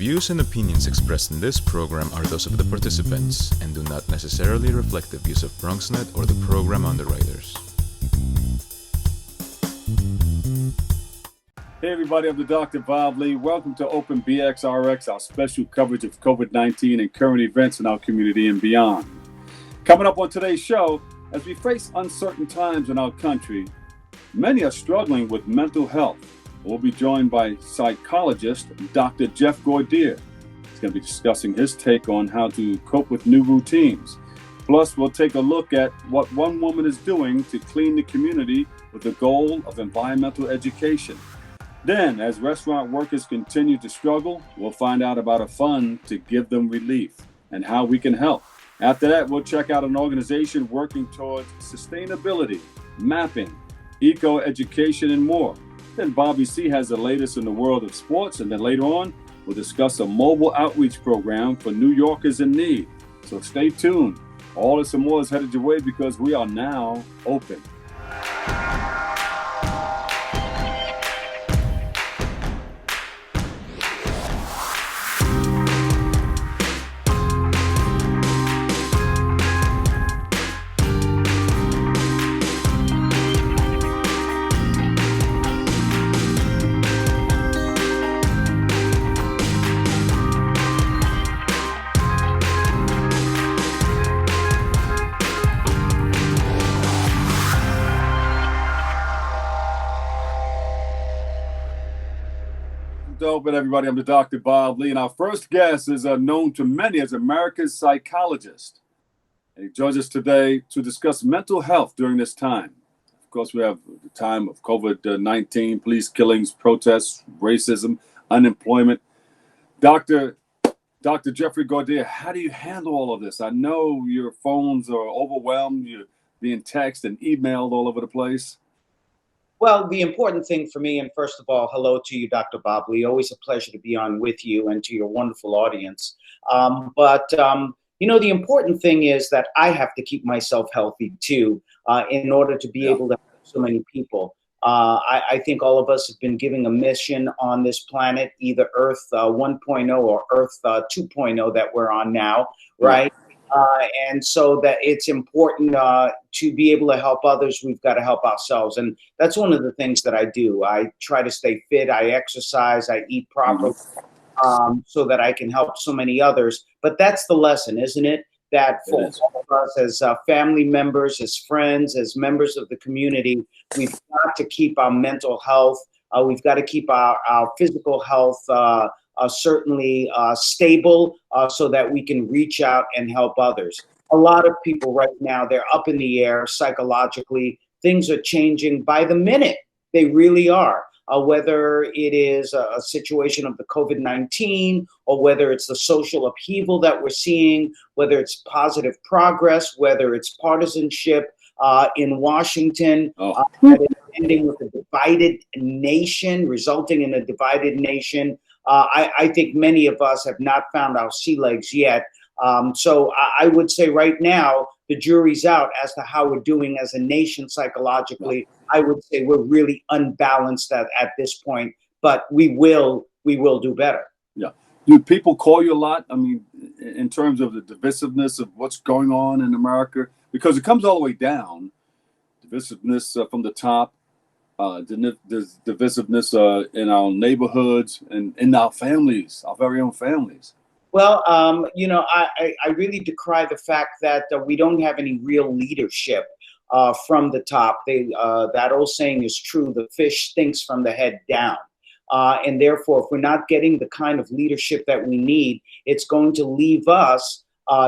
views and opinions expressed in this program are those of the participants and do not necessarily reflect the views of BronxNet or the program underwriters. Hey everybody, I'm the Dr. Bob Lee. Welcome to Open BxRx, our special coverage of COVID-19 and current events in our community and beyond. Coming up on today's show, as we face uncertain times in our country, many are struggling with mental health. We'll be joined by psychologist Dr. Jeff Gardere. He's going to be discussing his take on how to cope with new routines. Plus, we'll take a look at what one woman is doing to clean the community with the goal of environmental education. Then, as restaurant workers continue to struggle, we'll find out about a fund to give them relief and how we can help. After that, we'll check out an organization working towards sustainability, mapping, eco-education, and more. Then Bobby C has the latest in the world of sports, and then later on, we'll discuss a mobile outreach program for New Yorkers in need. So stay tuned. All this and more is headed your way because we are now open. Open, everybody. I'm the Dr. Bob Lee, and our first guest is known to many as America's psychologist. And he joins us today to discuss mental health during this time. Of course, we have the time of COVID-19, police killings, protests, racism, unemployment. Dr. Jeffrey Gardere, how do you handle all of this? I know your phones are overwhelmed. You're being texted and emailed all over the place. Well, the important thing for me, and first of all, hello to you, Dr. Bob Lee. Always a pleasure to be on with you and to your wonderful audience. The important thing is that I have to keep myself healthy too, in order to be able to help so many people. I think all of us have been given a mission on this planet, either Earth 1.0 or Earth 2.0 that we're on now, right? And so that it's important to be able to help others, we've got to help ourselves. And that's one of the things that I do. I try to stay fit, I exercise, I eat properly, so that I can help so many others. But that's the lesson, isn't it? That for all of us as family members, as friends, as members of the community, we've got to keep our mental health. We've got to keep our physical health certainly stable, so that we can reach out and help others. A lot of people right now, they're up in the air psychologically. Things are changing by the minute. They really are. Whether it is a situation of the COVID-19 or whether it's the social upheaval that we're seeing, whether it's positive progress, whether it's partisanship in Washington, that is ending with a divided nation, resulting in a divided nation. I think many of us have not found our sea legs yet. So I would say right now, the jury's out as to how we're doing as a nation psychologically. I would say we're really unbalanced at this point, but we will do better. Yeah. Do people call you a lot? I mean, in terms of the divisiveness of what's going on in America, because it comes all the way down, divisiveness from the top. There's divisiveness in our neighborhoods and in our families, our very own families. Well, I really decry the fact that we don't have any real leadership from the top. That old saying is true: the fish stinks from the head down. And therefore, if we're not getting the kind of leadership that we need, it's going to leave us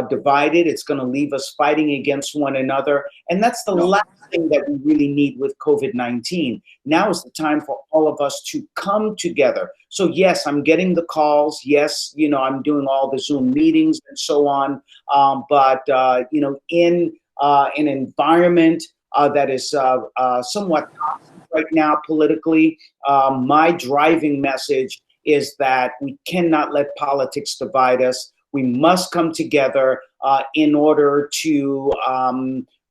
divided. It's going to leave us fighting against one another. And that's the last thing that we really need with COVID-19. Now is the time for all of us to come together. So yes, I'm getting the calls. Yes, I'm doing all the Zoom meetings and so on. But in an environment that is somewhat toxic right now politically, my driving message is that we cannot let politics divide us. We must come together in order to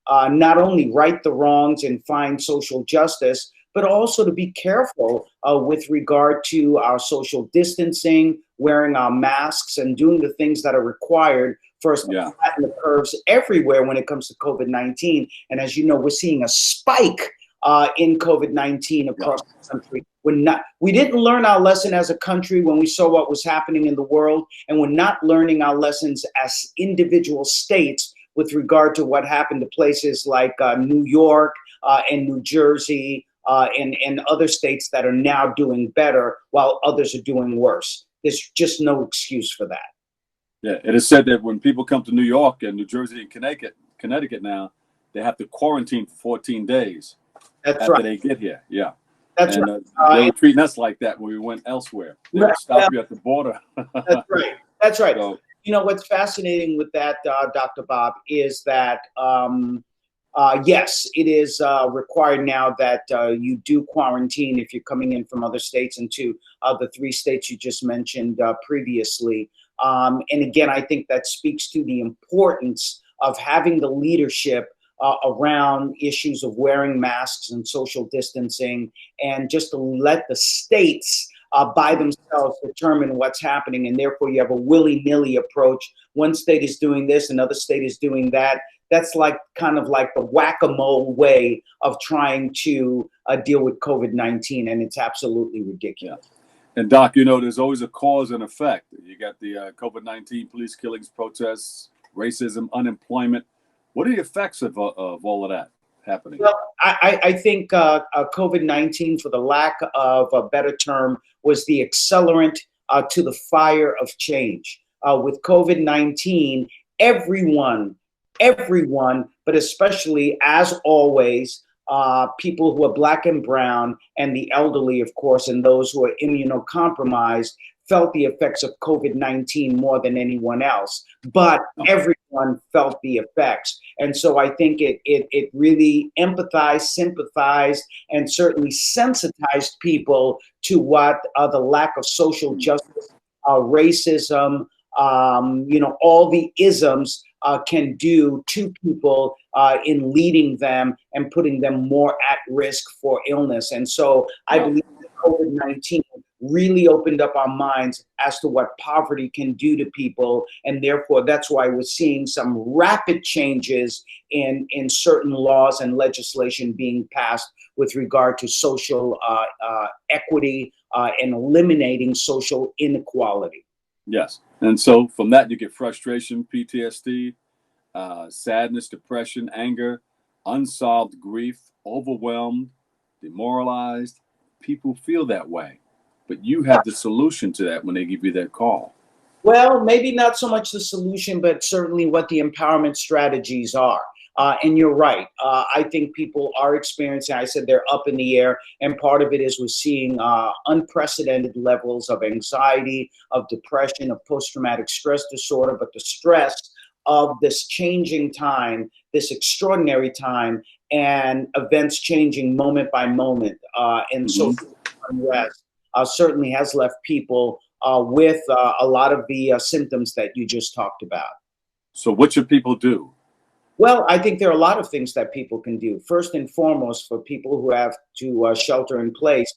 not only right the wrongs and find social justice, but also to be careful with regard to our social distancing, wearing our masks, and doing the things that are required for us to flatten the curves everywhere when it comes to COVID-19. And as you know, we're seeing a spike in COVID-19 across the country. We didn't learn our lesson as a country when we saw what was happening in the world, and we're not learning our lessons as individual states with regard to what happened to places like New York and New Jersey and other states that are now doing better while others are doing worse. There's just no excuse for that. Yeah, it is said that when people come to New York and New Jersey and Connecticut now, they have to quarantine for 14 days after they get here. Yeah. That's and, right. They were treating us like that when we went elsewhere. They would stop you at the border. That's right. That's right. So, you know, what's fascinating with that, Dr. Bob, is that, yes, it is required now that you do quarantine if you're coming in from other states into the 3 states you just mentioned previously. And again, I think that speaks to the importance of having the leadership around issues of wearing masks and social distancing, and just to let the states by themselves determine what's happening. And therefore you have a willy-nilly approach. One state is doing this, another state is doing that. That's like kind of like the whack-a-mole way of trying to deal with COVID-19, and it's absolutely ridiculous. And Doc, you know, there's always a cause and effect. You got the COVID-19 police killings, protests, racism, unemployment. What are the effects of all of that happening? Well, I think COVID-19, for the lack of a better term, was the accelerant to the fire of change. With COVID-19, everyone, but especially, as always, people who are Black and brown, and the elderly, of course, and those who are immunocompromised, felt the effects of COVID-19 more than anyone else. But everyone felt the effects. And so I think it really empathized, sympathized, and certainly sensitized people to what the lack of social justice, racism, you know, all the isms can do to people in leading them and putting them more at risk for illness. And so I believe that COVID-19 really opened up our minds as to what poverty can do to people. And therefore, that's why we're seeing some rapid changes in certain laws and legislation being passed with regard to social equity and eliminating social inequality. Yes. And so from that, you get frustration, PTSD, sadness, depression, anger, unsolved grief, overwhelmed, demoralized. People feel that way. But you have the solution to that when they give you that call. Well, maybe not so much the solution, but certainly what the empowerment strategies are. And you're right. I think people are experiencing, I said they're up in the air, and part of it is we're seeing unprecedented levels of anxiety, of depression, of post-traumatic stress disorder, but the stress of this changing time, this extraordinary time, and events changing moment by moment, and social unrest certainly has left people with a lot of the symptoms that you just talked about. So what should people do? Well, I think there are a lot of things that people can do. First and foremost, for people who have to shelter in place,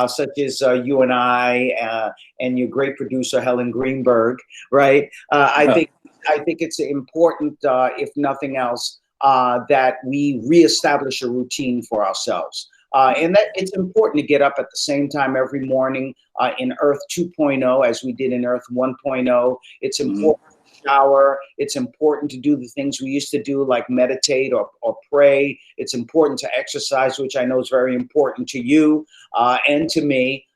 such as you and I and your great producer, Helen Greenberg, right? I think it's important, if nothing else, that we reestablish a routine for ourselves. And that it's important to get up at the same time every morning in Earth 2.0 as we did in Earth 1.0. It's important to shower. It's important to do the things we used to do, like meditate or pray. It's important to exercise, which I know is very important to you and to me.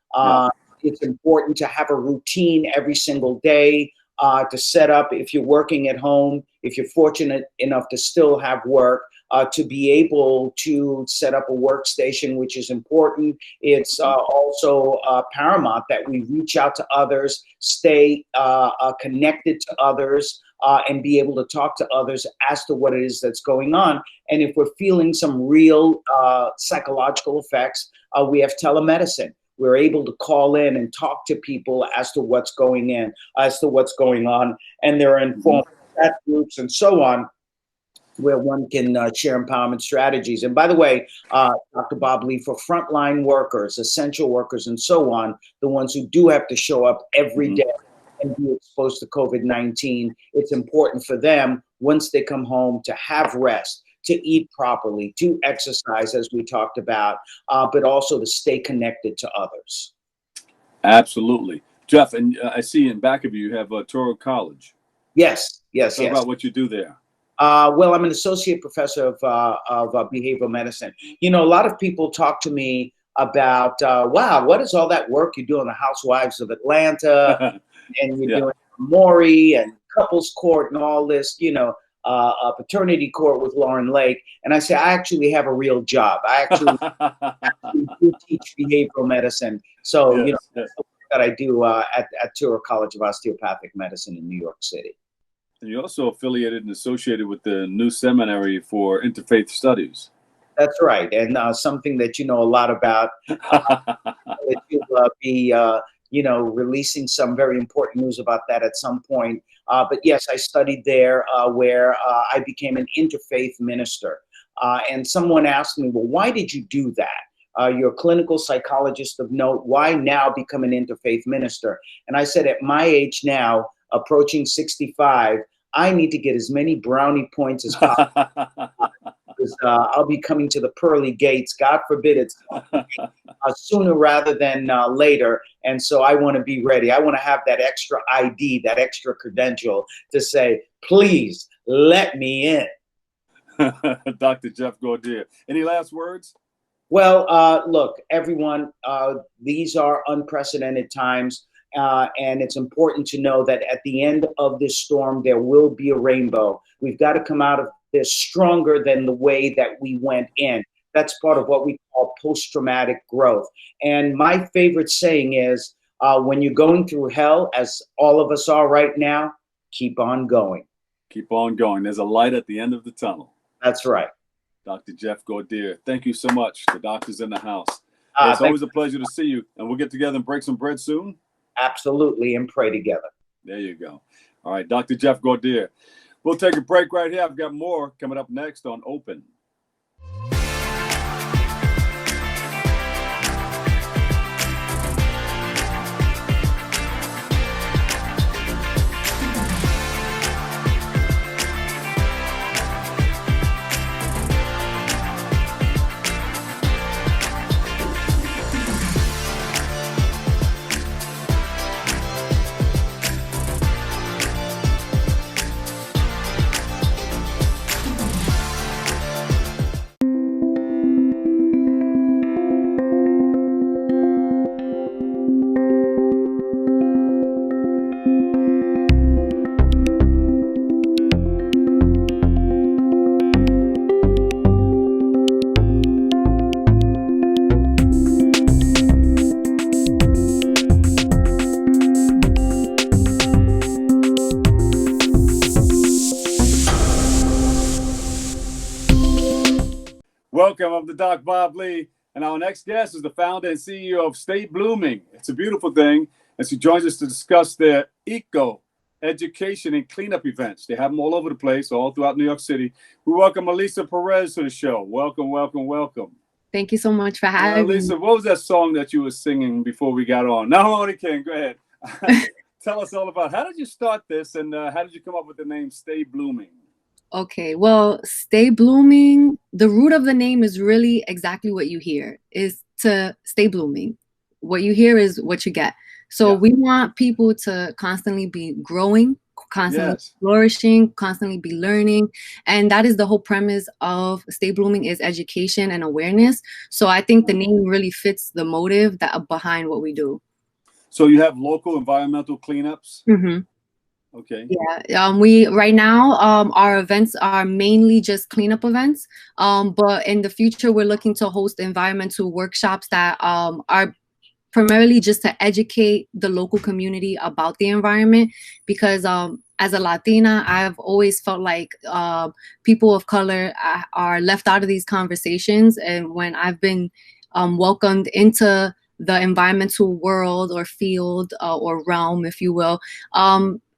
It's important to have a routine every single day. To set up, if you're working at home, if you're fortunate enough to still have work, to be able to set up a workstation, which is important. It's also paramount that we reach out to others, stay connected to others, and be able to talk to others as to what it is that's going on. And if we're feeling some real psychological effects, we have telemedicine. We're able to call in and talk to people as to what's going on, and there are informed chat groups and so on. where one can share empowerment strategies. And by the way, Dr. Bob Lee, for frontline workers, essential workers, and so on, the ones who do have to show up every day and be exposed to COVID-19, it's important for them, once they come home, to have rest, to eat properly, to exercise, as we talked about, but also to stay connected to others. Absolutely. Jeff, and I see in back of you, you have Touro College. Yes. Talk about what you do there. Well, I'm an associate professor of behavioral medicine. You know, a lot of people talk to me about, wow, what is all that work you do on the Housewives of Atlanta, and you're doing Maury and couples court and all this, you know, paternity court with Lauren Lake. And I say, I actually have a real job. I actually do teach behavioral medicine. So, you know, that's the work that I do at Touro College of Osteopathic Medicine in New York City. And you're also affiliated and associated with the new seminary for interfaith studies. That's right, and something that you know a lot about. That you'll be, you know, releasing some very important news about that at some point. But yes, I studied there, where I became an interfaith minister. And someone asked me, well, why did you do that? You're a clinical psychologist of note. Why now become an interfaith minister? And I said, at my age now, approaching 65, I need to get as many brownie points as possible. Because I'll be coming to the pearly gates. God forbid it's sooner rather than later. And so I want to be ready. I want to have that extra ID, that extra credential to say, please let me in. Dr. Jeff Gardere. Any last words? Well, look, everyone, these are unprecedented times. And it's important to know that at the end of this storm, there will be a rainbow. We've got to come out of this stronger than the way that we went in. That's part of what we call post-traumatic growth. And my favorite saying is, when you're going through hell, as all of us are right now, keep on going. Keep on going. There's a light at the end of the tunnel. That's right. Dr. Jeff Gardere, thank you so much. The doctor's in the house. It's always a pleasure to see you. And we'll get together and break some bread soon. Absolutely, and pray together. There you go. All right, Dr. Jeff Gardere. We'll take a break right here. I've got more coming up next on Open. Welcome. I'm the Doc Bob Lee, and our next guest is the founder and CEO of Stay Blooming. It's a beautiful thing, and she joins us to discuss their eco education and cleanup events. They have them all over the place, all throughout New York City. We welcome Alyssa Perez to the show. Welcome, welcome, welcome. Thank you so much for having me. Alyssa, what was that song that you were singing before we got on? No, only kidding. Go ahead. Tell us all about how did you start this, and how did you come up with the name Stay Blooming? Okay, well, Stay Blooming, the root of the name is really exactly what you hear, is to stay blooming. What you hear is what you get. So we want people to constantly be growing, constantly flourishing, constantly be learning. And that is the whole premise of Stay Blooming, is education and awareness. So I think the name really fits the motive that behind what we do. So you have local environmental cleanups? Mm-hmm. Okay. Yeah. We right now our events are mainly just cleanup events. But in the future we're looking to host environmental workshops that are primarily just to educate the local community about the environment, because as a Latina, I've always felt like people of color are left out of these conversations. And when I've been welcomed into the environmental world or field or realm, if you will,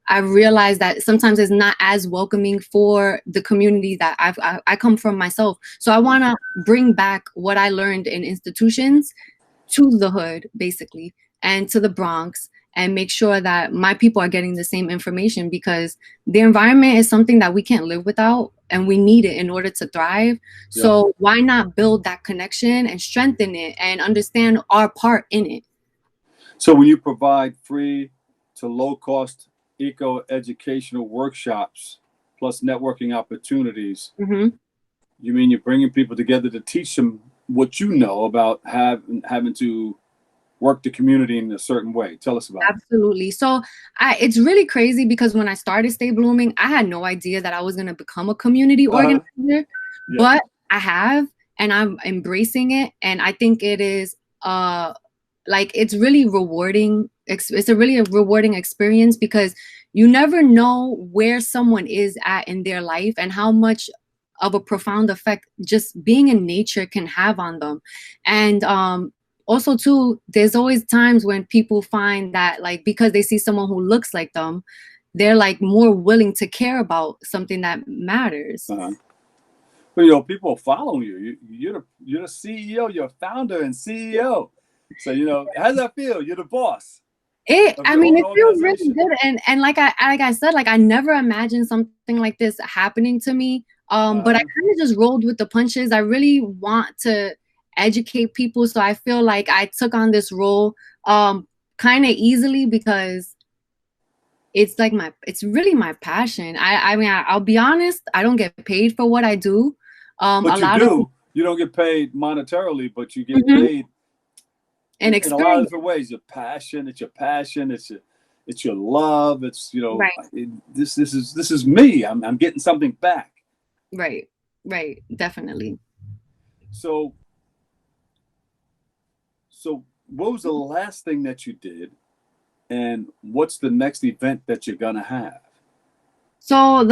I realized that sometimes it's not as welcoming for the community that I come from myself. So I want to bring back what I learned in institutions to the hood, basically, and to the Bronx, and make sure that my people are getting the same information, because the environment is something that we can't live without, and we need it in order to thrive. So why not build that connection and strengthen it and understand our part in it? So when you provide free to low-cost eco-educational workshops plus networking opportunities, you mean you're bringing people together to teach them what you know about having to work the community in a certain way? Tell us about it. Absolutely. So it's really crazy, because when I started Stay Blooming, I had no idea that I was going to become a community organizer, but I have, and I'm embracing it. And I think it is like, it's really rewarding. It's a really rewarding experience, because you never know where someone is at in their life and how much of a profound effect just being in nature can have on them. And also too, there's always times when people find that, like, because they see someone who looks like them, they're like more willing to care about something that matters. Well, you know, people are following you. You're the CEO, you're a founder and CEO. So, you know, how does that feel? You're the boss. I mean, it feels really good. And like I said, like, I never imagined something like this happening to me. But I kind of just rolled with the punches. I really want to educate people. So I feel like I took on this role kind of easily, because it's like it's really my passion. I mean, I'll be honest, I don't get paid for what I do. But you don't get paid monetarily, but you get paid in a lot of different ways. It's your passion, it's your love, it's, you know, this is me. I'm getting something back. Right, definitely. So what was the last thing that you did, and what's the next event that you're gonna have? So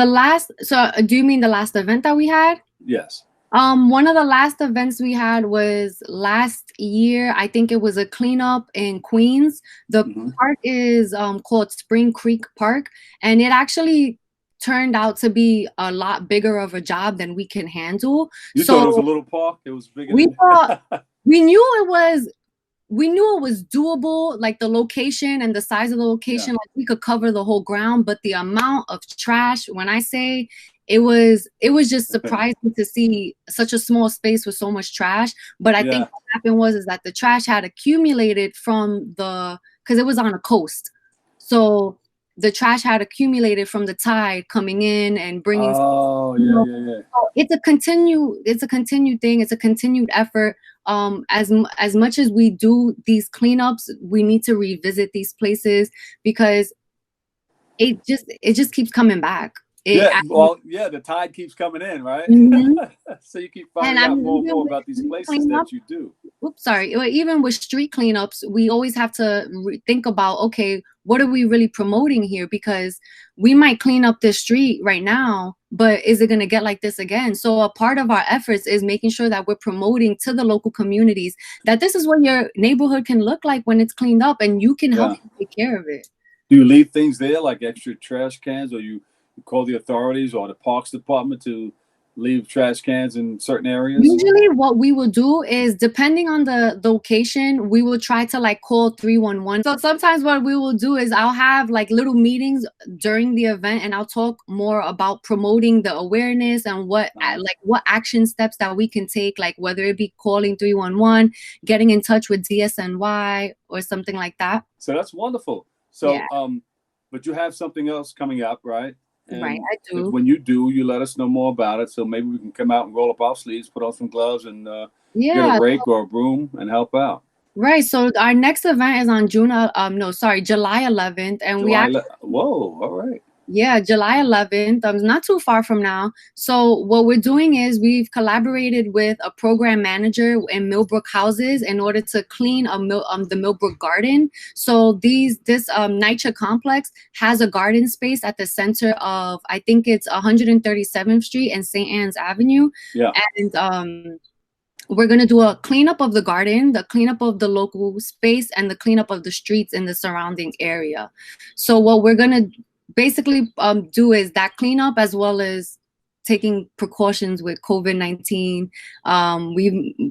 do you mean the last event that we had? Yes. One of the last events we had was last year. I think it was a cleanup in Queens. The park is called Spring Creek Park, and it actually turned out to be a lot bigger of a job than we can handle. You thought it was a little park? It was bigger. We knew it was doable, like the location and the size of the location, like we could cover the whole ground, but the amount of trash, when I say it was just surprising to see such a small space with so much trash. But I think what happened was that the trash had accumulated because it was on a coast. So the trash had accumulated from the tide coming in and bringing. So it's a continued thing. It's a continued effort. As much as we do these cleanups, we need to revisit these places, because it just keeps coming back. The tide keeps coming in, right? So you keep finding out more and more about these places that you do. Even with street cleanups, we always have to think about, okay, what are we really promoting here? Because we might clean up this street right now, but is it going to get like this again? So a part of our efforts is making sure that we're promoting to the local communities that this is what your neighborhood can look like when it's cleaned up, and you can help take care of it. Do you leave things there, like extra trash cans, or you call the authorities or the parks department to leave trash cans in certain areas? Usually what we will do is, depending on the location, we will try to like call 311. So sometimes what we will do is I'll have like little meetings during the event, and I'll talk more about promoting the awareness and what action steps that we can take, like whether it be calling 311, getting in touch with DSNY or something like that. So that's wonderful. So but you have something else coming up, right? And right, I do. When you do, you let us know more about it. So maybe we can come out and roll up our sleeves, put on some gloves, and get a rake or a broom and help out. Right. So our next event is on July 11th, and whoa, all right. Yeah, July 11th. Not too far from now. So what we're doing is we've collaborated with a program manager in Millbrook Houses in order to clean the Millbrook Garden. So this NYCHA complex has a garden space at the center of, I think it's 137th Street and St. Anne's Avenue. Yeah. And we're going to do a cleanup of the garden, the cleanup of the local space, and the cleanup of the streets in the surrounding area. So what we're going to basically do is that cleanup as well as taking precautions with COVID-19.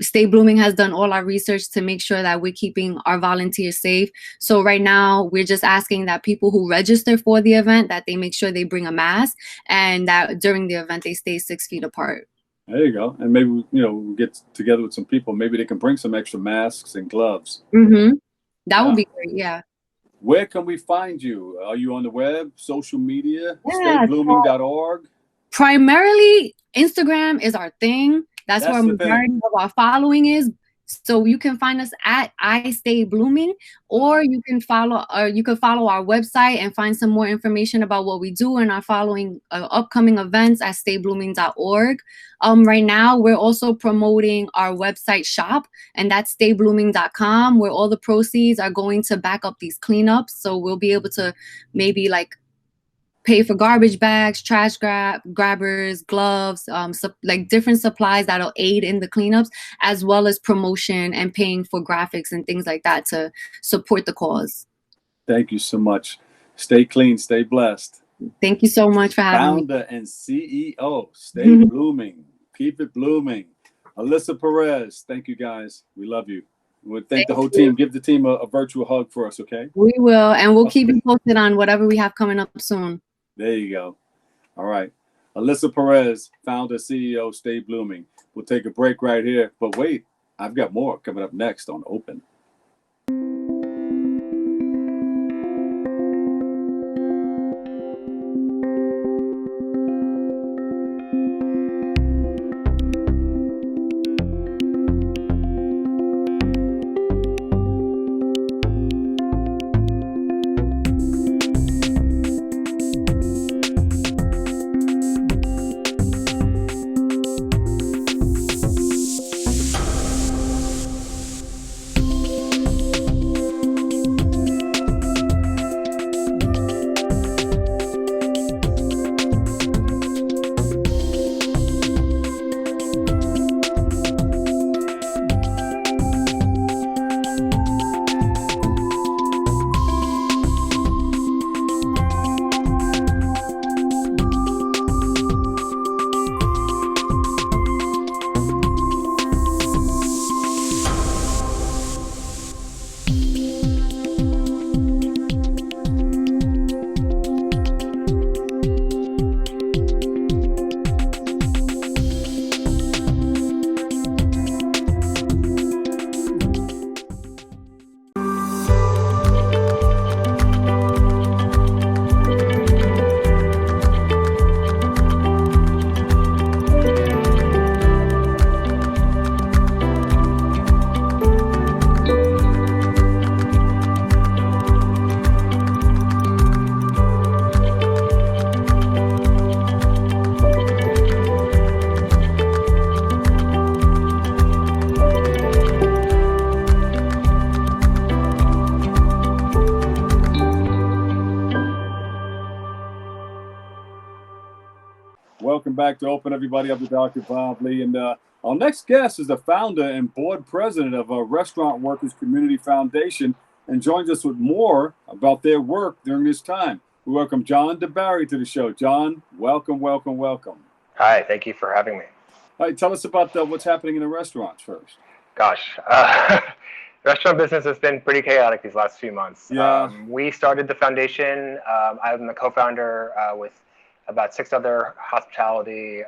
Stay Blooming has done all our research to make sure that we're keeping our volunteers safe. So right now we're just asking that people who register for the event, that they make sure they bring a mask, and that during the event they stay 6 feet apart. There you go. And maybe, we'll get together with some people. Maybe they can bring some extra masks and gloves. That would be great. Yeah. Where can we find you? Are you on the web, social media, Yeah, stayblooming.org? Primarily, Instagram is our thing. That's where majority of our following is. So you can find us at I Stay Blooming, or you can follow our website and find some more information about what we do and our following upcoming events at stayblooming.org. Right now, we're also promoting our website shop, and that's stayblooming.com, where all the proceeds are going to back up these cleanups. So we'll be able to maybe like pay for garbage bags, trash grabbers, gloves, like different supplies that'll aid in the cleanups, as well as promotion and paying for graphics and things like that to support the cause. Thank you so much. Stay clean, stay blessed. Thank you so much for having me. Founder and CEO, Stay Blooming. Keep it blooming. Alyssa Perez, thank you guys. We love you. We'll thank the whole team. Give the team a virtual hug for us, okay? We will, and we'll keep you posted on whatever we have coming up soon. There you go. All right. Alyssa Perez, founder, CEO, Stay Blooming. We'll take a break right here. But wait, I've got more coming up next on Open. Welcome back to Open, everybody. I'm Dr. Bob Lee, and our next guest is the founder and board president of Restaurant Workers Community Foundation, and joins us with more about their work during this time. We welcome John deBary to the show. John, welcome, welcome, welcome. Hi, thank you for having me. All right, tell us about what's happening in the restaurants first. Gosh, the restaurant business has been pretty chaotic these last few months. Yeah. We started the foundation. I'm the co-founder with about 6 other hospitality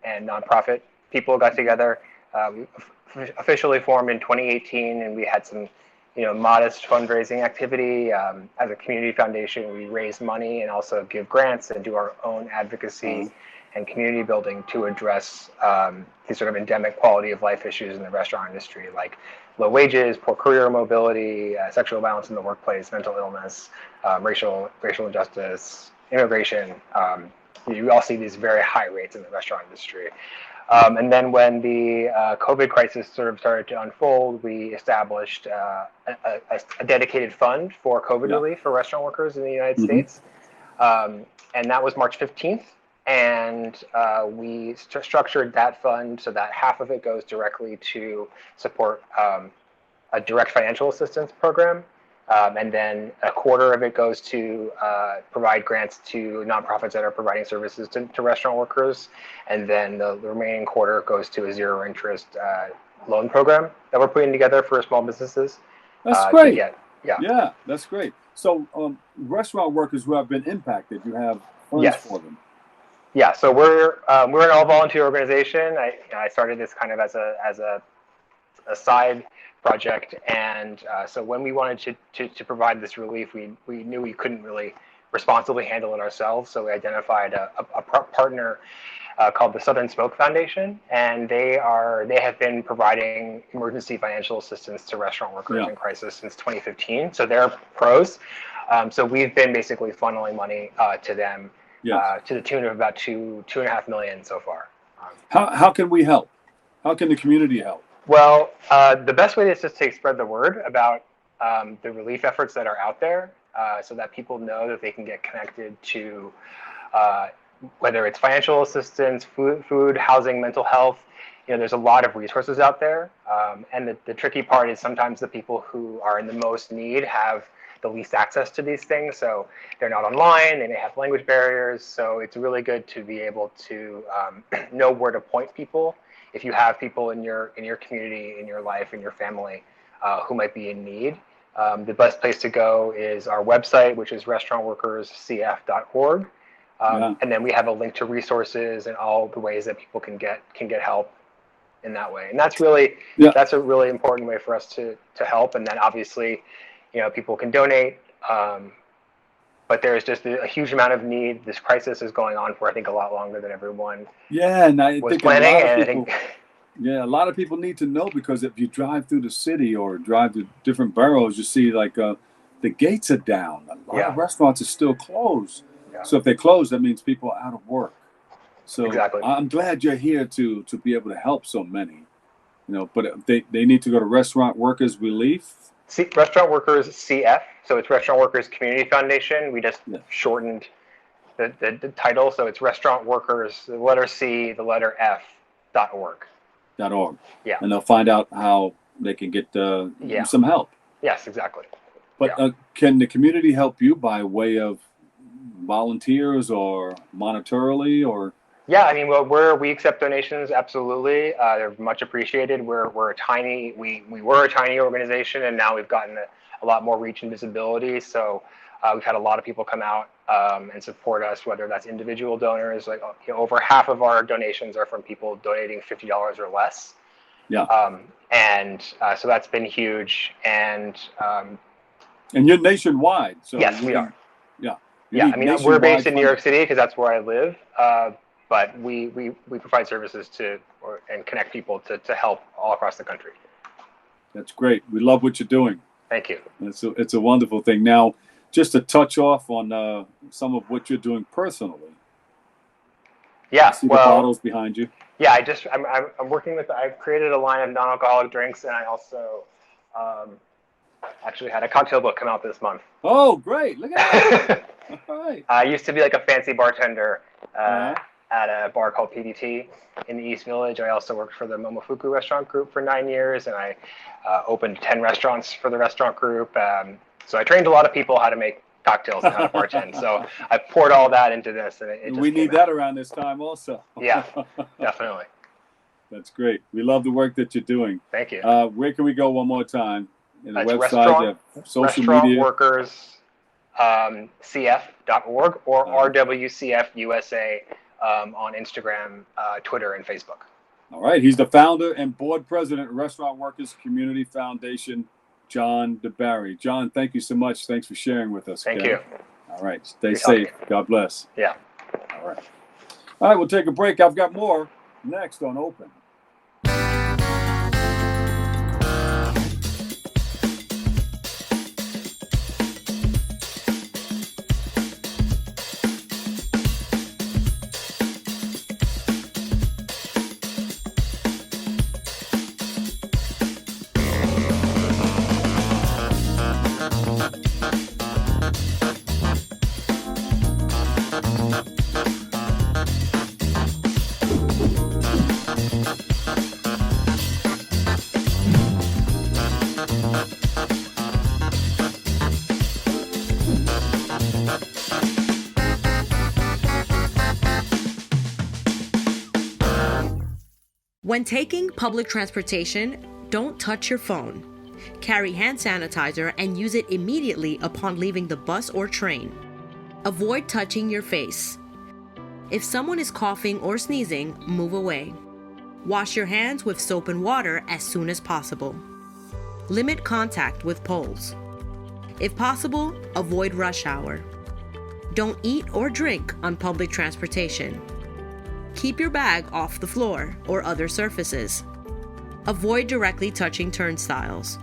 and nonprofit people got together. We officially formed in 2018, and we had some, modest fundraising activity. As a community foundation, we raise money and also give grants and do our own advocacy and community building to address these sort of endemic quality of life issues in the restaurant industry, like low wages, poor career mobility, sexual violence in the workplace, mental illness, racial injustice, immigration. You all see these very high rates in the restaurant industry. And then when the COVID crisis sort of started to unfold, we established a dedicated fund for COVID relief for restaurant workers in the United States. And that was March 15th. And we structured that fund so that half of it goes directly to support a direct financial assistance program And then a quarter of it goes to provide grants to nonprofits that are providing services to restaurant workers. And then the remaining quarter goes to a zero interest loan program that we're putting together for small businesses. That's great. Yeah, that's great. So restaurant workers who have been impacted, you have funds for them. Yeah, so we're an all volunteer organization. I started this kind of as a side project, and so when we wanted to provide this relief, we knew we couldn't really responsibly handle it ourselves. So we identified a partner called the Southern Smoke Foundation, and they have been providing emergency financial assistance to restaurant workers in crisis since 2015. So they're pros. So we've been basically funneling money to them to the tune of about $2.5 million so far. How can we help? How can the community help? Well, the best way is just to spread the word about the relief efforts that are out there, so that people know that they can get connected to whether it's financial assistance, food, housing, mental health. There's a lot of resources out there, and the tricky part is sometimes the people who are in the most need have the least access to these things. So they're not online, they may have language barriers. So it's really good to be able to know where to point people. If you have people in your community, in your life, in your family who might be in need, the best place to go is our website, which is restaurantworkerscf.org. And then we have a link to resources and all the ways that people can get help in that way. And that's really that's a really important way for us to help. And then obviously, people can donate. But there's just a huge amount of need. This crisis is going on for, I think, a lot longer than everyone and I was think planning. A lot of people need to know, because if you drive through the city or drive to different boroughs, you see like the gates are down. A lot of restaurants are still closed. So if they close, that means people are out of work. So I'm glad you're here to be able to help so many. But they need to go to Restaurant Workers Relief. Restaurant Workers CF, so it's Restaurant Workers Community Foundation. We just shortened the title, so it's Restaurant Workers, the letter C, the letter F.org. Yeah. And they'll find out how they can get some help. Yes, exactly. But can the community help you by way of volunteers or monetarily, or? Yeah, I mean, we accept donations, absolutely. They're much appreciated. We were a tiny organization, and now we've gotten a lot more reach and visibility. So we've had a lot of people come out and support us, whether that's individual donors. Like over half of our donations are from people donating $50 or less. So that's been huge. And you're nationwide. So yes, we are. I mean, we're based in New York City because that's where I live. But we provide services and connect people to help all across the country. That's great. We love what you're doing. Thank you. It's a wonderful thing. Now, just to touch off on some of what you're doing personally. Yeah. I see the bottles behind you. Yeah, I'm working with. I've created a line of non-alcoholic drinks, and I also actually had a cocktail book come out this month. Oh, great! Look at that. All right. I used to be like a fancy bartender at a bar called PDT in the East Village. I also worked for the Momofuku restaurant group for 9 years, and I opened 10 restaurants for the restaurant group. So I trained a lot of people how to make cocktails and how to bartend. So I poured all that into this, and it just we need that around this time also. Yeah, definitely. That's great. We love the work that you're doing. Thank you. Where can we go one more time? In the website, social Restaurant media. Workers CF.org or RWCF USA on Instagram, Twitter, and Facebook. All right. He's the founder and board president of Restaurant Workers Community Foundation, John deBary. John, thank you so much. Thanks for sharing with us. Thank you. All right. Stay safe. God bless. Yeah. All right. All right. We'll take a break. I've got more next on Open. When taking public transportation, don't touch your phone. Carry hand sanitizer and use it immediately upon leaving the bus or train. Avoid touching your face. If someone is coughing or sneezing, move away. Wash your hands with soap and water as soon as possible. Limit contact with poles. If possible, avoid rush hour. Don't eat or drink on public transportation. Keep your bag off the floor or other surfaces. Avoid directly touching turnstiles.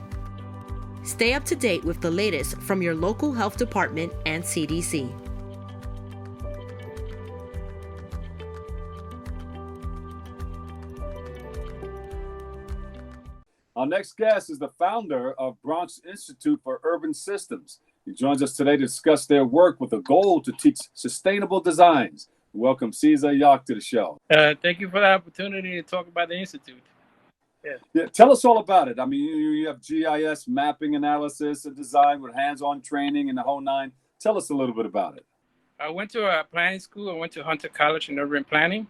Stay up to date with the latest from your local health department and CDC. Our next guest is the founder of Bronx Institute for Urban Systems. He joins us today to discuss their work with a goal to teach sustainable designs. Welcome Cesar Yoc to the show. Thank you for the opportunity to talk about the Institute. Yeah, tell us all about it. I mean, you have GIS mapping analysis and design with hands-on training and the whole nine. Tell us a little bit about it. I went to a planning school. I went to Hunter College in urban planning.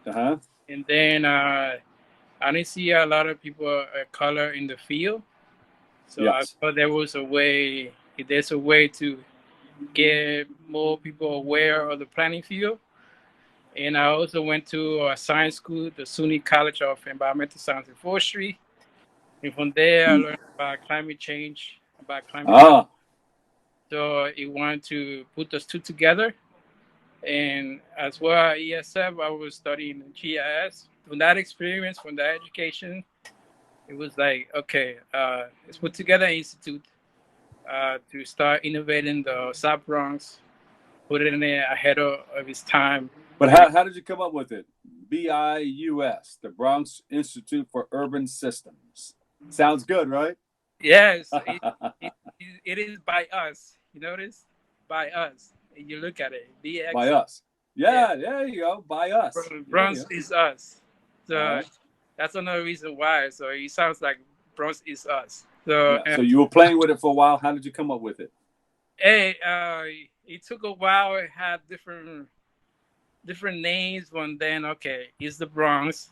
Uh-huh. And then I didn't see a lot of people of color in the field. So Yes. I thought there's a way to get more people aware of the planning field. And I also went to a science school, the SUNY College of Environmental Science and Forestry. And from there, I learned about climate change, So I wanted to put those two together. And as well at ESF, I was studying GIS. From that experience, from that education, it was like, okay, let's put together an institute to start innovating the South Bronx, put it in there ahead of its time. But how did you come up with it? BIUS, the Bronx Institute for Urban Systems. Sounds good, right? Yes, it is by us. You notice? By us. And you look at it. BX. By us. Yeah, there you go. By us. Bronx is us. So that's another reason why. So it sounds like Bronx is us. So, so you were playing with it for a while. How did you come up with it? Hey, it took a while. It had different names. One then, okay, it's the Bronx.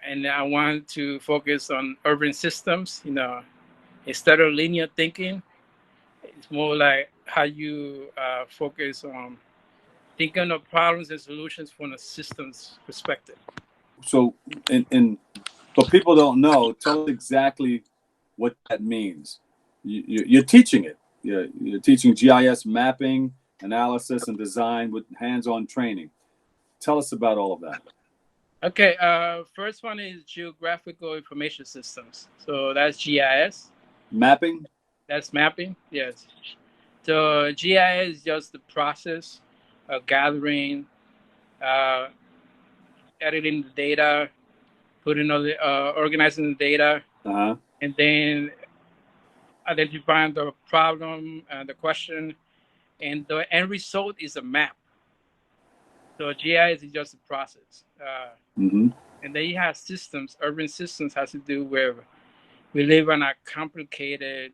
And I wanted to focus on urban systems, instead of linear thinking. It's more like how you focus on thinking of problems and solutions from a systems perspective. So, and for people don't know, tell us exactly what that means. You're teaching it. You're teaching GIS mapping, analysis, and design with hands-on training. Tell us about all of that. Okay, first one is Geographical Information Systems. So that's GIS. Mapping? That's mapping, yes. So GIS is just the process of gathering, editing the data, organizing the data, and then identifying the problem and the question, and the end result is a map. So GIS is just a process. And then you have systems. Urban systems has to do with we live in a complicated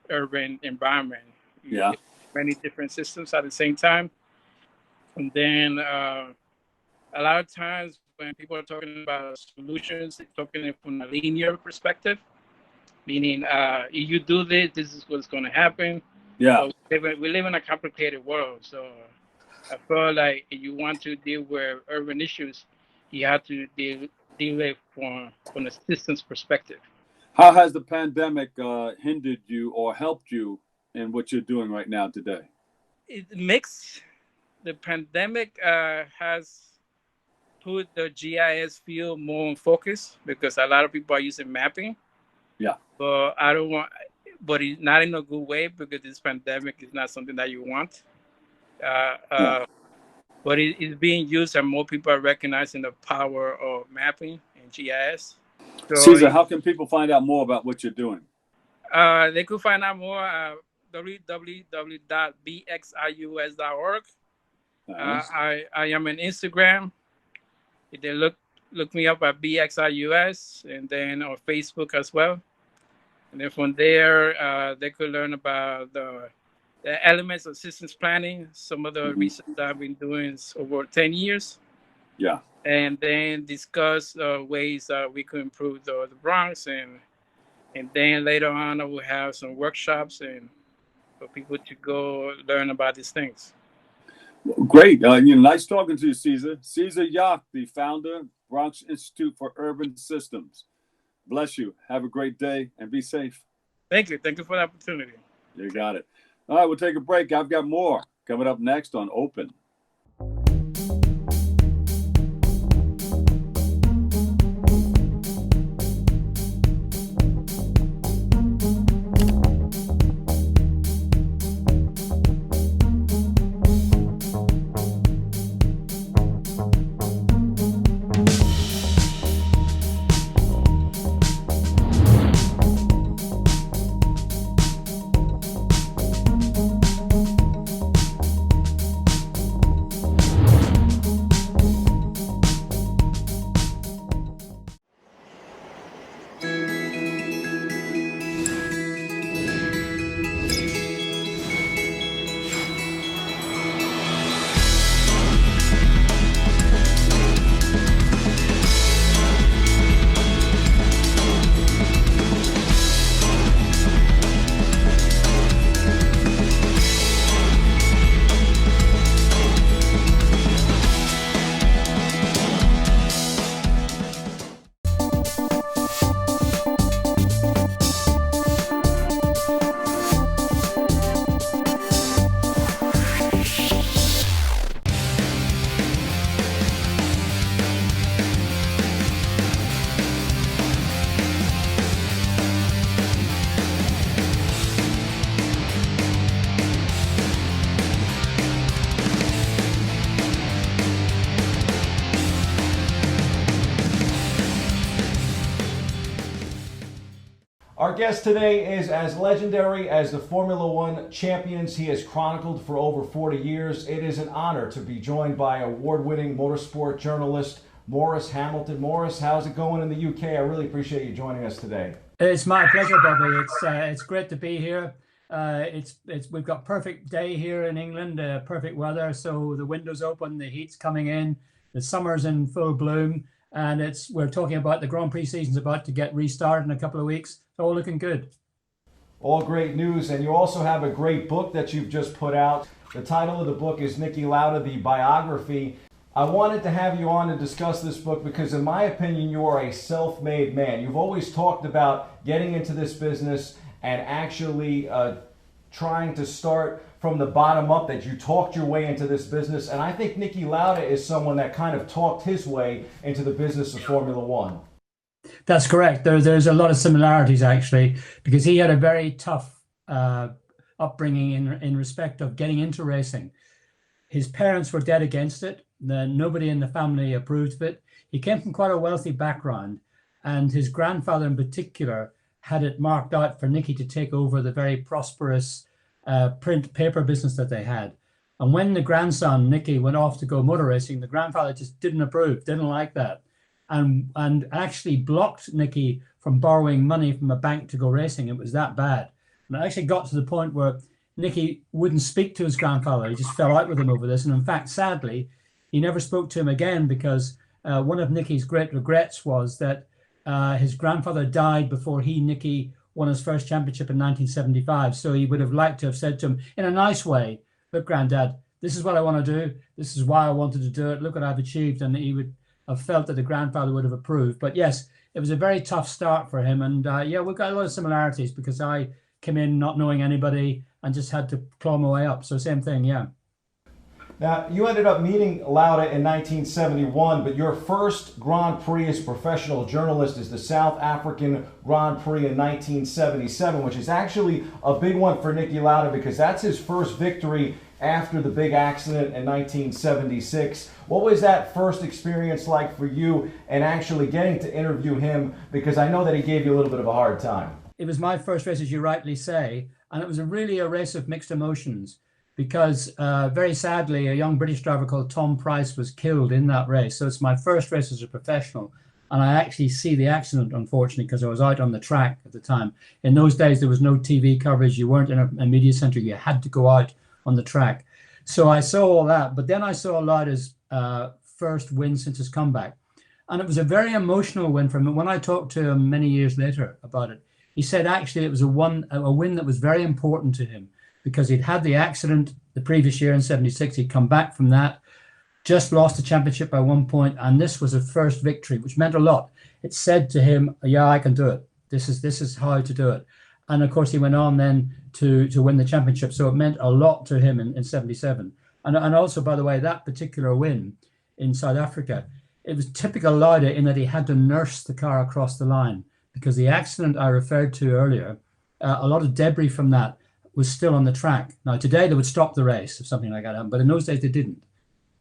urban environment. Yeah. Many different systems at the same time. And then a lot of times when people are talking about solutions, they're talking from a linear perspective, meaning if you do this, this is what's going to happen. Yeah. So we live in a complicated world. So I feel like if you want to deal with urban issues, you have to deal it from a systems perspective. How has the pandemic hindered you or helped you in what you're doing right now today? The pandemic has put the GIS field more in focus because a lot of people are using mapping. Yeah. But it's not in a good way because this pandemic is not something that you want. But it's being used and more people are recognizing the power of mapping and GIS. So Cesar, how can people find out more about what you're doing? They could find out more at www.BxRus.org. I am on Instagram. If they look me up at BxRus, and then on Facebook as well. And then from there, they could learn about the elements of systems planning. Some of the research that I've been doing is over 10 years. Yeah. And then discuss ways that we could improve the Bronx, and then later on I will have some workshops and for people to go learn about these things. Great. Nice talking to you, Cesar. Cesar Yoc, the founder, Bronx Institute for Urban Systems. Bless you. Have a great day and be safe. Thank you. Thank you for the opportunity. You got it. All right, we'll take a break. I've got more coming up next on Open. Our guest today is as legendary as the Formula One champions he has chronicled for over 40 years. It is an honor to be joined by award-winning motorsport journalist Maurice Hamilton. Maurice, how's it going in the UK? I really appreciate you joining us today. It's my pleasure, Bobby. It's great to be here. We've got perfect day here in England, perfect weather. So the window's open, the heat's coming in, the summer's in full bloom, and we're talking about the Grand Prix season's about to get restarted in a couple of weeks. It's all looking good. All great news, and you also have a great book that you've just put out. The title of the book is Niki Lauda, the Biography. I wanted to have you on to discuss this book because, in my opinion, you are a self-made man. You've always talked about getting into this business and actually trying to start from the bottom up, that you talked your way into this business. And I think Niki Lauda is someone that kind of talked his way into the business of Formula One. That's correct. There's a lot of similarities, actually, because he had a very tough upbringing in respect of getting into racing. His parents were dead against it. Nobody in the family approved of it. He came from quite a wealthy background, and his grandfather in particular had it marked out for Niki to take over the very prosperous print paper business that they had. And when the grandson, Niki, went off to go motor racing, the grandfather just didn't approve, didn't like that, and actually blocked Niki from borrowing money from a bank to go racing. It was that bad. And it actually got to the point where Niki wouldn't speak to his grandfather. He just fell out with him over this. And in fact, sadly, he never spoke to him again because one of Niki's great regrets was that his grandfather died before Niki, won his first championship in 1975. So he would have liked to have said to him in a nice way, look, Granddad, this is what I want to do. This is why I wanted to do it. Look what I've achieved. And he would have felt that the grandfather would have approved. But yes, it was a very tough start for him. And yeah, we've got a lot of similarities because I came in not knowing anybody and just had to claw my way up. So same thing, yeah. Now, you ended up meeting Lauda in 1971, but your first Grand Prix as professional journalist is the South African Grand Prix in 1977, which is actually a big one for Niki Lauda because that's his first victory after the big accident in 1976. What was that first experience like for you and actually getting to interview him? Because I know that he gave you a little bit of a hard time. It was my first race, as you rightly say, and it was really a race of mixed emotions. Because very sadly, a young British driver called Tom Price was killed in that race. So it's my first race as a professional. And I actually see the accident, unfortunately, because I was out on the track at the time. In those days, there was no TV coverage. You weren't in a media center. You had to go out on the track. So I saw all that. But then I saw Lauda's first win since his comeback. And it was a very emotional win for him. When I talked to him many years later about it, he said actually it was a win that was very important to him because he'd had the accident the previous year in 76. He'd come back from that, just lost the championship by 1 point, and this was a first victory, which meant a lot. It said to him, yeah, I can do it. This is how to do it. And of course, he went on then to win the championship. So it meant a lot to him in 77. And also, by the way, that particular win in South Africa, it was typical Lauda in that he had to nurse the car across the line because the accident I referred to earlier, a lot of debris from that was still on the track. Now, today they would stop the race if something like that happened, but in those days they didn't.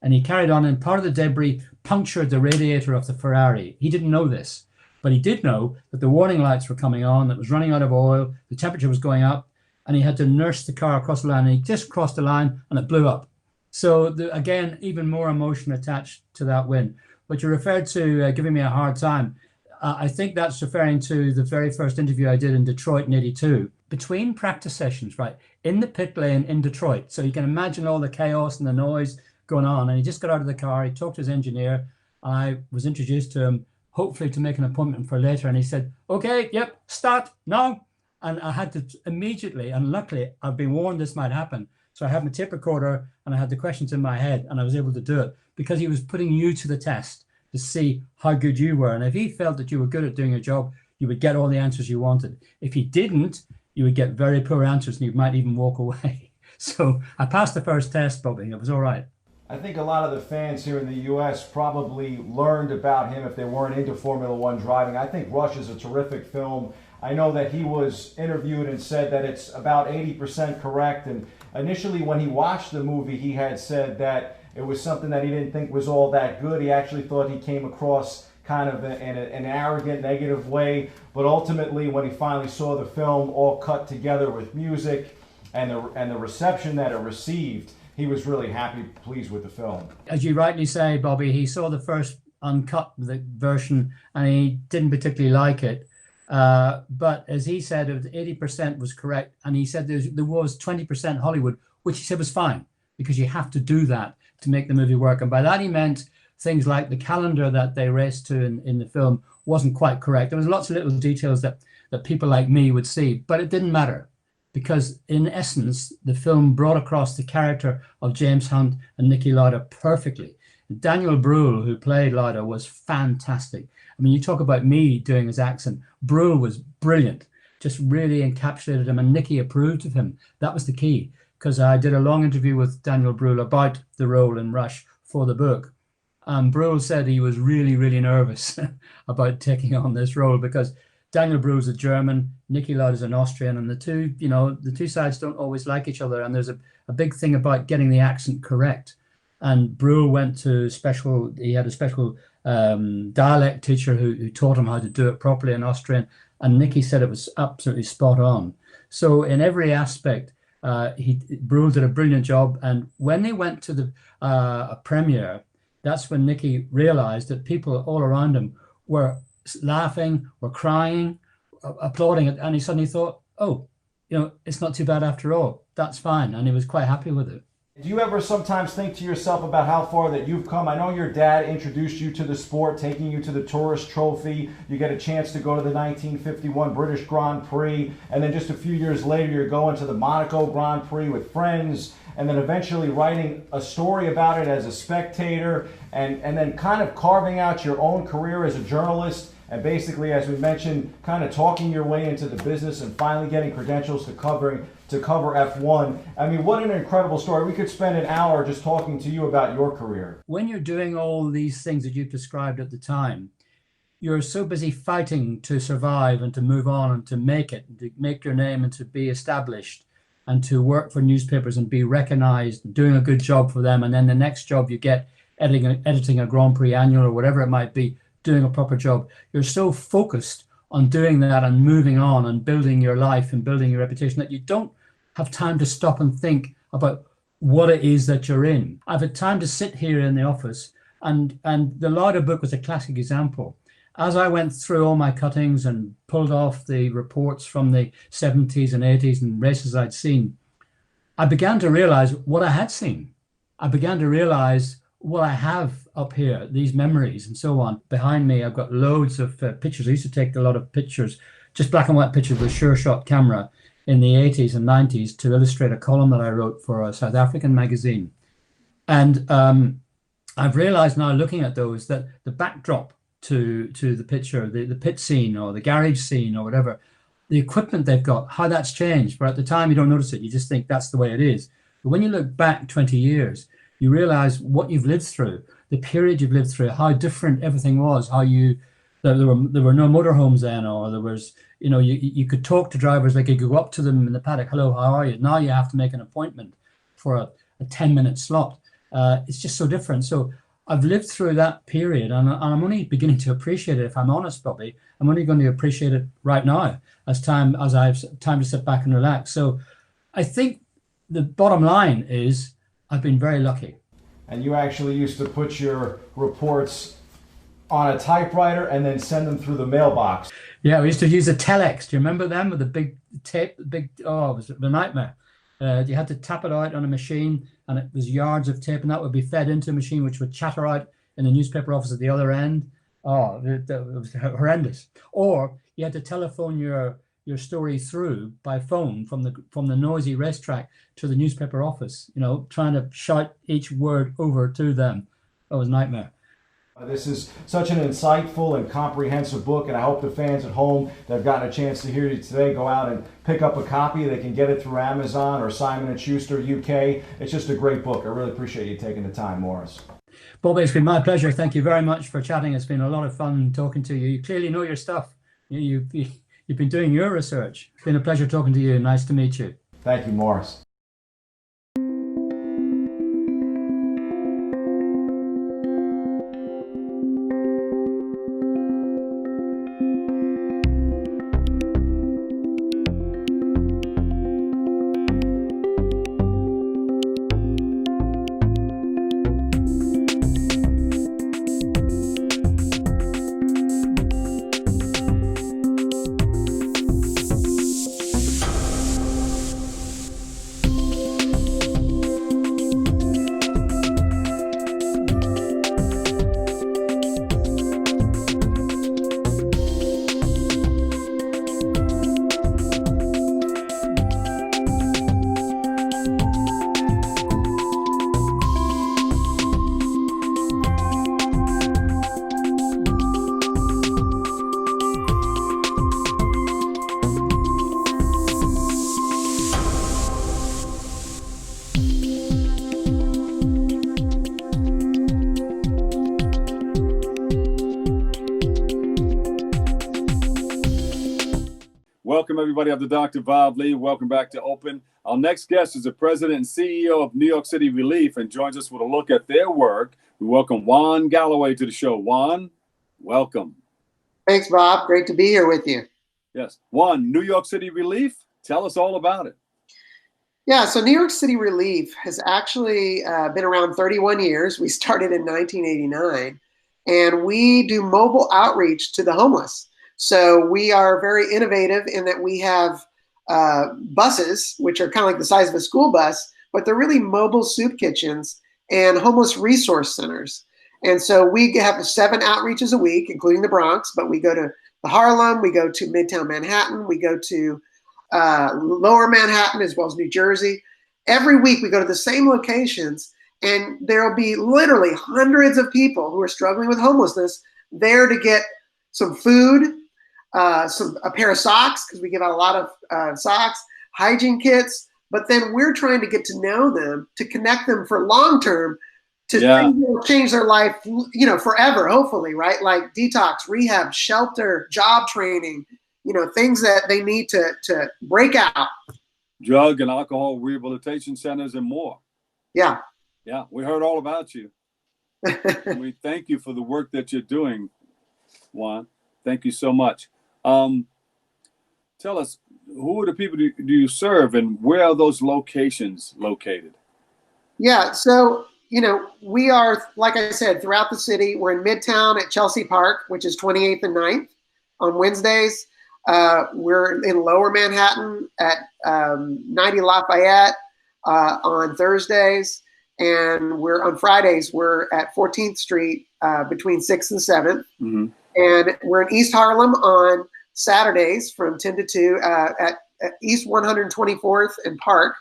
And he carried on, and part of the debris punctured the radiator of the Ferrari. He didn't know this, but he did know that the warning lights were coming on, that it was running out of oil, the temperature was going up, and he had to nurse the car across the line. And he just crossed the line, and it blew up. So, again, even more emotion attached to that win. But you referred to giving me a hard time. I think that's referring to the very first interview I did in Detroit in 82. Between practice sessions, right, in the pit lane in Detroit. So you can imagine all the chaos and the noise going on. And he just got out of the car. He talked to his engineer. I was introduced to him, hopefully to make an appointment for later. And he said, okay, yep, start now. And I had to immediately, and luckily I've been warned this might happen. So I had my tape recorder and I had the questions in my head and I was able to do it because he was putting you to the test to see how good you were. And if he felt that you were good at doing your job, you would get all the answers you wanted. If he didn't, you would get very poor answers and you might even walk away. So I passed the first test, Bobby. It was all right. I think a lot of the fans here in the U.S. probably learned about him if they weren't into Formula One driving. I think Rush is a terrific film. I know that he was interviewed and said that it's about 80% correct. And initially when he watched the movie, he had said that it was something that he didn't think was all that good. He actually thought he came across kind of in an arrogant, negative way. But ultimately, when he finally saw the film all cut together with music and the reception that it received, he was really happy, pleased with the film. As you rightly say, Bobby, he saw the first uncut version and he didn't particularly like it. But as he said, it was 80% was correct. And he said there was 20% Hollywood, which he said was fine because you have to do that to make the movie work. And by that he meant things like the calendar that they raced to in the film wasn't quite correct. There was lots of little details that people like me would see, but it didn't matter. Because in essence, the film brought across the character of James Hunt and Niki Lauda perfectly. Daniel Bruhl, who played Lauda, was fantastic. I mean, you talk about me doing his accent. Bruhl was brilliant, just really encapsulated him, and Niki approved of him. That was the key, because I did a long interview with Daniel Bruhl about the role in Rush for the book. Bruhl said he was really, really nervous about taking on this role because Daniel Bruhl's a German, Niki Lauda's an Austrian, and the two sides don't always like each other. And there's a big thing about getting the accent correct. And Bruhl went to he had a special dialect teacher who taught him how to do it properly in Austrian. And Niki said it was absolutely spot on. So in every aspect, Bruhl did a brilliant job. And when they went to the premiere, that's when Niki realized that people all around him were laughing, were crying, applauding it, and he suddenly thought, oh, it's not too bad after all. That's fine, and he was quite happy with it. Do you ever sometimes think to yourself about how far that you've come? I know your dad introduced you to the sport, taking you to the Tourist Trophy. You get a chance to go to the 1951 British Grand Prix, and then just a few years later, you're going to the Monaco Grand Prix with friends, and then eventually writing a story about it as a spectator, and then kind of carving out your own career as a journalist, and basically, as we mentioned, kind of talking your way into the business and finally getting credentials to cover F1. I mean, what an incredible story. We could spend an hour just talking to you about your career. When you're doing all these things that you've described at the time, you're so busy fighting to survive and to move on and to make it, and to make your name and to be established and to work for newspapers and be recognized, doing a good job for them. And then the next job you get, editing a Grand Prix annual or whatever it might be, doing a proper job. You're so focused on doing that and moving on and building your life and building your reputation that you don't have time to stop and think about what it is that you're in. I've had time to sit here in the office, and the Lauda book was a classic example. As I went through all my cuttings and pulled off the reports from the 70s and 80s and races I'd seen, I began to realize what I had seen. I began to realize what I have up here, these memories and so on. Behind me, I've got loads of pictures. I used to take a lot of pictures, just black and white pictures with Sure Shot camera in the 80s and 90s to illustrate a column that I wrote for a South African magazine. And I've realized now, looking at those, that the backdrop to the picture, the pit scene or the garage scene or whatever, the equipment they've got, how that's changed. But at the time, you don't notice it. You just think that's the way it is. But when you look back 20 years, you realize what you've lived through, the period you've lived through, how different everything was, how there were no motorhomes then, or there was, you could talk to drivers, like you could go up to them in the paddock, hello, how are you? Now you have to make an appointment for a 10-minute slot. It's just so different. So I've lived through that period, and I'm only beginning to appreciate it. If I'm honest, Bobby, I'm only going to appreciate it right now as I have time to sit back and relax. So I think the bottom line is I've been very lucky. And you actually used to put your reports on a typewriter and then send them through the mailbox. Yeah, we used to use a telex. Do you remember them with the big tape? It was a nightmare. You had to tap it out on a machine, and it was yards of tape, and that would be fed into a machine which would chatter out in the newspaper office at the other end. It was horrendous. Or you had to telephone your story through by phone from the noisy racetrack to the newspaper office, trying to shout each word over to them. That was a nightmare. This is such an insightful and comprehensive book, and I hope the fans at home that have gotten a chance to hear you today go out and pick up a copy. They can get it through Amazon or Simon & Schuster UK. It's just a great book. I really appreciate you taking the time, Morris. Bobby, it's been my pleasure. Thank you very much for chatting. It's been a lot of fun talking to you. You clearly know your stuff. You've been doing your research. It's been a pleasure talking to you. Nice to meet you. Thank you, Morris. Welcome, everybody. I'm Dr. Bob Lee. Welcome back to Open. Our next guest is the president and CEO of New York City Relief and joins us with a look at their work. We welcome Juan Galloway to the show. Juan, welcome. Thanks, Bob. Great to be here with you. Yes. Juan, New York City Relief, tell us all about it. Yeah, so New York City Relief has actually been around 31 years. We started in 1989, and we do mobile outreach to the homeless. So we are very innovative in that we have buses, which are kind of like the size of a school bus, but they're really mobile soup kitchens and homeless resource centers. And so we have 7 outreaches a week, including the Bronx, but we go to the Harlem, we go to Midtown Manhattan, we go to Lower Manhattan as well as New Jersey. Every week we go to the same locations, and there'll be literally hundreds of people who are struggling with homelessness there to get some food, a pair of socks, because we give out a lot of socks, hygiene kits, but then we're trying to get to know them, to connect them for long term, to change their life, forever, hopefully, right? Like detox, rehab, shelter, job training, things that they need to break out. Drug and alcohol rehabilitation centers and more. Yeah. Yeah, we heard all about you. And we thank you for the work that you're doing, Juan. Thank you so much. Tell us, who are the people do you serve, and where are those locations located? Yeah, so, we are, like I said, throughout the city. We're in Midtown at Chelsea Park, which is 28th and 9th on Wednesdays. We're in Lower Manhattan at 90 Lafayette on Thursdays. and we're on Fridays. We're at 14th Street between 6th and 7th, and we're in East Harlem on Saturdays from 10 to 2 at East 124th and Park.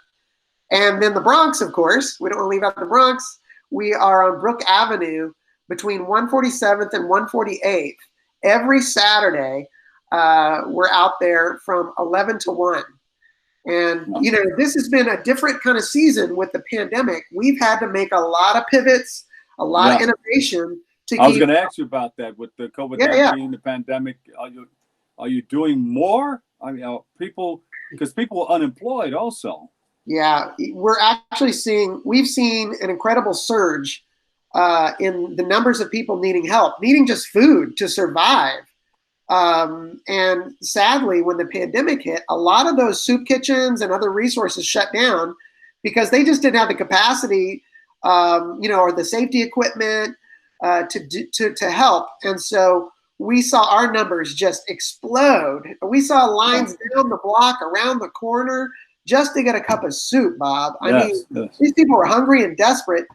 And then the Bronx, of course, we don't want to leave out the Bronx. We are on Brook Avenue between 147th and 148th. Every Saturday, we're out there from 11 to 1. And, you know, this has been a different kind of season with the pandemic. We've had to make a lot of pivots, a lot of innovation. I was going to ask you about that with the COVID-19, the pandemic. Are you doing more? I mean, because people are unemployed also. Yeah, we're actually we've seen an incredible surge in the numbers of people needing help, needing just food to survive. And sadly, when the pandemic hit, a lot of those soup kitchens and other resources shut down because they just didn't have the capacity, or the safety equipment to help. And so we saw our numbers just explode. We saw lines down the block, around the corner, just to get a cup of soup, Bob. I mean, these people were hungry and desperate.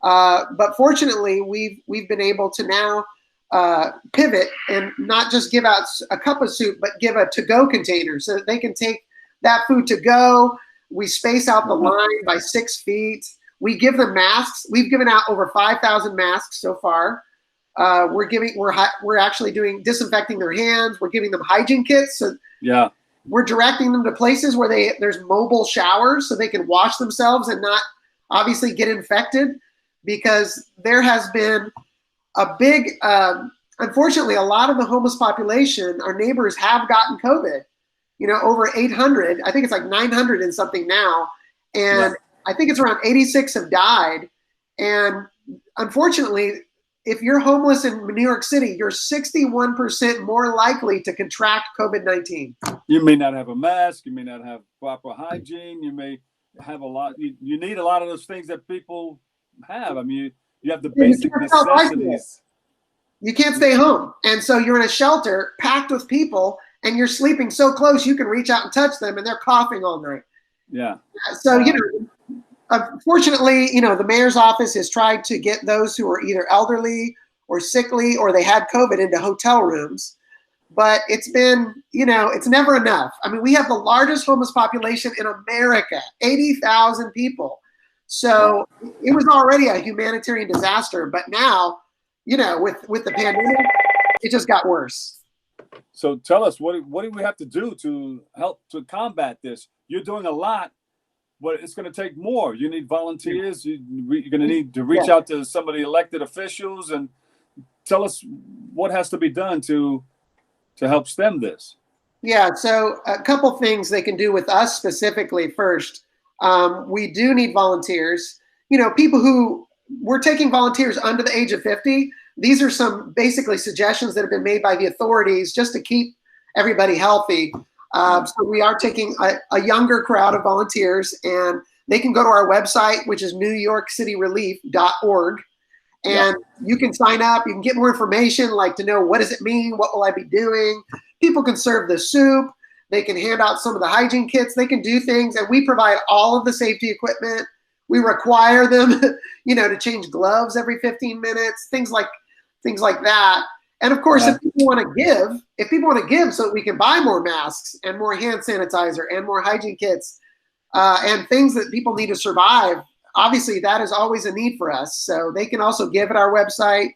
But fortunately, we've been able to now pivot and not just give out a cup of soup, but give a to-go container so that they can take that food to go. We space out the line by 6 feet. We give them masks. We've given out over 5,000 masks so far. We're actually disinfecting their hands. We're giving them hygiene kits. So we're directing them to places where there's mobile showers so they can wash themselves and not obviously get infected, because there has been a big, unfortunately, a lot of the homeless population, our neighbors, have gotten COVID. You know, over 800. I think it's like 900 and something now. And I think it's around 86 have died. And unfortunately, if you're homeless in New York City, you're 61% more likely to contract COVID-19. You may not have a mask. You may not have proper hygiene. You may have a lot. You need a lot of those things that people have. I mean, you have the basic necessities. You can't stay home. And so you're in a shelter packed with people, and you're sleeping so close you can reach out and touch them, and they're coughing all night. Yeah. So, unfortunately, the mayor's office has tried to get those who are either elderly or sickly or they had COVID into hotel rooms. But it's been, it's never enough. I mean, we have the largest homeless population in America, 80,000 people. So it was already a humanitarian disaster. But now, with the pandemic, it just got worse. So tell us, what do we have to do to help to combat this? You're doing a lot, but it's going to take more. You need volunteers. You're going to need to reach out to some of the elected officials and tell us what has to be done to help stem this. Yeah, so a couple things they can do with us specifically. First, we do need volunteers. People who we're taking volunteers under the age of 50. These are some basically suggestions that have been made by the authorities just to keep everybody healthy. So we are taking a younger crowd of volunteers, and they can go to our website, which is NewYorkCityRelief.org. And you can sign up. You can get more information, like to know what does it mean? What will I be doing? People can serve the soup. They can hand out some of the hygiene kits. They can do things, and we provide all of the safety equipment. We require them, to change gloves every 15 minutes, things like that. And of course, if people want to give so that we can buy more masks and more hand sanitizer and more hygiene kits and things that people need to survive, obviously that is always a need for us. So they can also give at our website.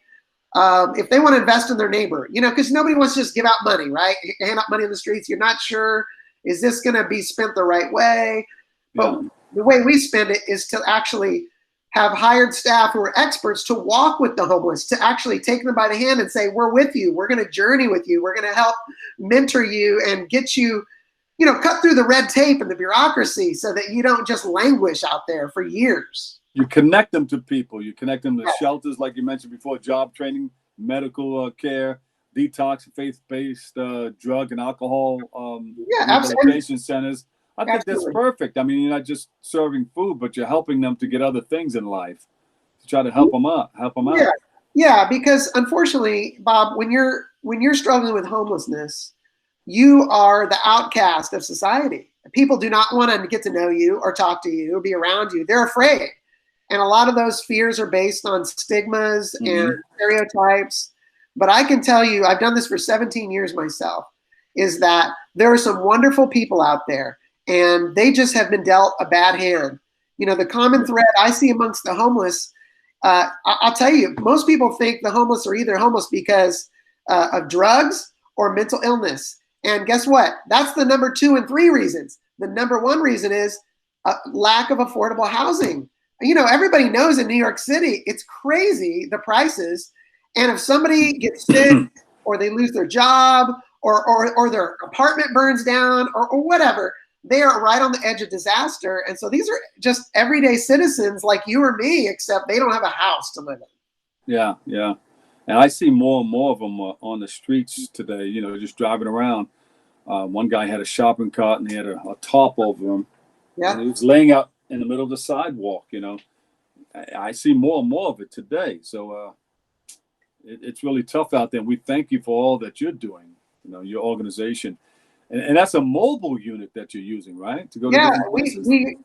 If they want to invest in their neighbor, because nobody wants to just give out money, right? Hand out money in the streets. You're not sure, is this going to be spent the right way? But the way we spend it is to actually have hired staff who are experts to walk with the homeless, to actually take them by the hand and say, we're with you. We're going to journey with you. We're going to help mentor you and get you, cut through the red tape and the bureaucracy so that you don't just languish out there for years. You connect them to people. You connect them to shelters, like you mentioned before, job training, medical care, detox, faith-based drug and alcohol rehabilitation centers. I think that's perfect. I mean, you're not just serving food, but you're helping them to get other things in life, to try to help them out. Yeah, because unfortunately, Bob, when you're struggling with homelessness, you are the outcast of society. People do not want to get to know you or talk to you or be around you. They're afraid. And a lot of those fears are based on stigmas and stereotypes. But I can tell you, I've done this for 17 years myself, is that there are some wonderful people out there, and they just have been dealt a bad hand. You know, the common thread I see amongst the homeless, I'll tell you, most people think the homeless are either homeless because of drugs or mental illness. And guess what? That's the number 2 and 3 reasons. The number 1 reason is lack of affordable housing. You know, everybody knows in New York City, it's crazy, the prices. And if somebody gets sick or they lose their job or their apartment burns down or whatever, they are right on the edge of disaster. And so these are just everyday citizens like you or me, except they don't have a house to live in. Yeah, yeah. And I see more and more of them on the streets today, you know, just driving around. One guy had a shopping cart and he had a tarp over him. Yeah. And he was laying out in the middle of the sidewalk, you know. I see more and more of it today. So it's really tough out there. And we thank you for all that you're doing, you know, your organization. And that's a mobile unit that you're using, right? To go to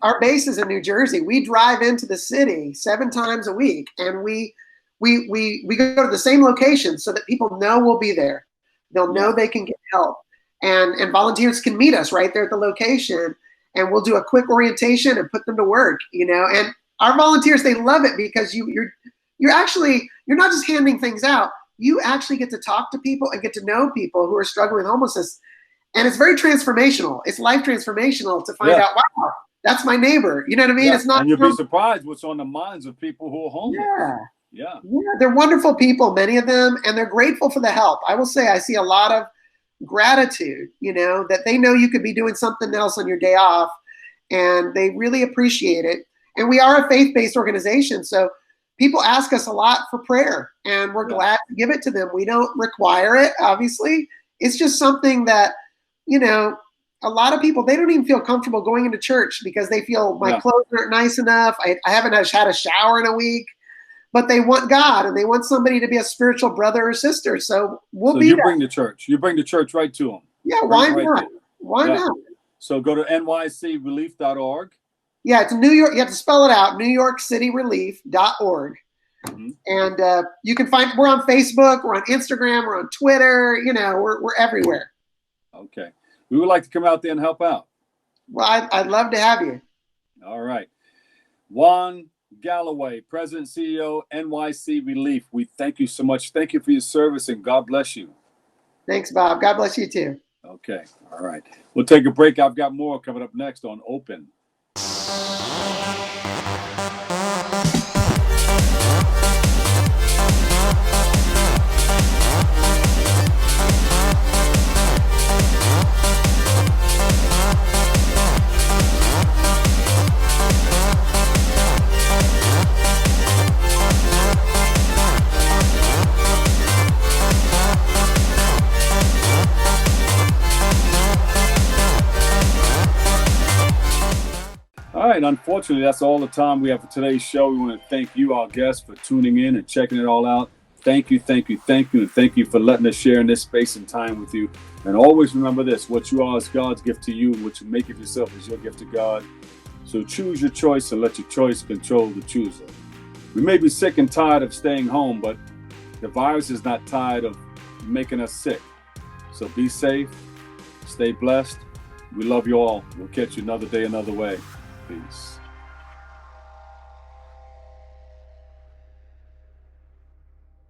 our base is in New Jersey. We drive into the city 7 times a week, and we go to the same location so that people know we'll be there. They'll know they can get help, and volunteers can meet us right there at the location, and we'll do a quick orientation and put them to work. You know, and our volunteers, they love it because you're not just handing things out. You actually get to talk to people and get to know people who are struggling with homelessness. And it's very transformational. It's life transformational to find out, wow, that's my neighbor. You know what I mean? Yeah. It's not. And you'll be surprised what's on the minds of people who are homeless. Yeah, they're wonderful people, many of them, and they're grateful for the help. I will say I see a lot of gratitude, you know, that they know you could be doing something else on your day off, and they really appreciate it. And we are a faith-based organization, so people ask us a lot for prayer, and we're glad to give it to them. We don't require it, obviously. It's just something that, you know, a lot of people, they don't even feel comfortable going into church because they feel my clothes aren't nice enough. I haven't had a shower in a week, but they want God and they want somebody to be a spiritual brother or sister. So we'll be there. Bring the church. You bring the church right to them. Yeah, why not? Why not? So go to nycrelief.org. Yeah, it's New York. You have to spell it out, NewYorkCityRelief.org. And you can find, we're on Facebook, we're on Instagram, we're on Twitter, you know, we're everywhere. Okay. We would like to come out there and help out. Well, I'd love to have you. All right. Juan Galloway, President, CEO, NYC Relief. We thank you so much. Thank you for your service, and God bless you. Thanks, Bob. God bless you too. Okay. All right. We'll take a break. I've got more coming up next on Open. All right, unfortunately, that's all the time we have for today's show. We want to thank you, our guests, for tuning in and checking it all out. Thank you, thank you, thank you, and thank you for letting us share in this space and time with you. And always remember this, what you are is God's gift to you, and what you make of yourself is your gift to God. So choose your choice and let your choice control the chooser. We may be sick and tired of staying home, but the virus is not tired of making us sick. So be safe, stay blessed. We love you all. We'll catch you another day, another way. Peace.